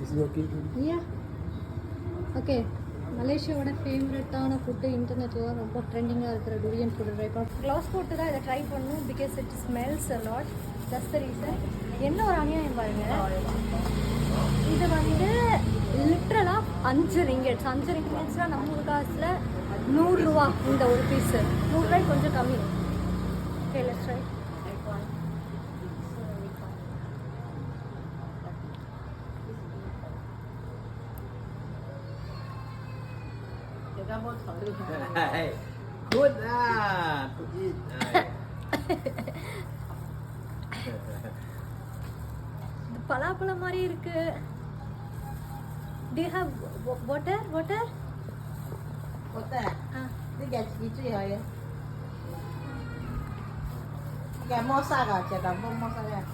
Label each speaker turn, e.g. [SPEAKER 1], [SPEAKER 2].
[SPEAKER 1] Is it okay?
[SPEAKER 2] Yeah. Okay. மலேசியாவோட ஃபேவரட்டான food இன்டர்நெட்டில் ரொம்ப ட்ரெண்டிங்காக இருக்கிற டூரியன் ஃபுட்டு ட்ரை பண்ணோம். க்ளவுஸ் போட்டு தான் இதை ட்ரை பண்ணணும் because it smells a lot. That's the reason. என்ன ஒரு அநியாயம் பாருங்கள், இது வந்து லிட்ரலாக 5 ரிங்கெட்ஸ். 5 ரிங்கெட்ஸ்னால் நம்ம காசில் 100 ரூபா இந்த ஒரு பீஸு. 100 ரூபாய்க்கு கொஞ்சம் கம்மி. Okay, let's try.
[SPEAKER 1] Hey, good to eat.
[SPEAKER 2] பலாப்பழம் மாதிரி இருக்கு. Do you have water? Water?
[SPEAKER 3] Water. This get itu ya ya. Kayak mosa kan, cakap mosa kan.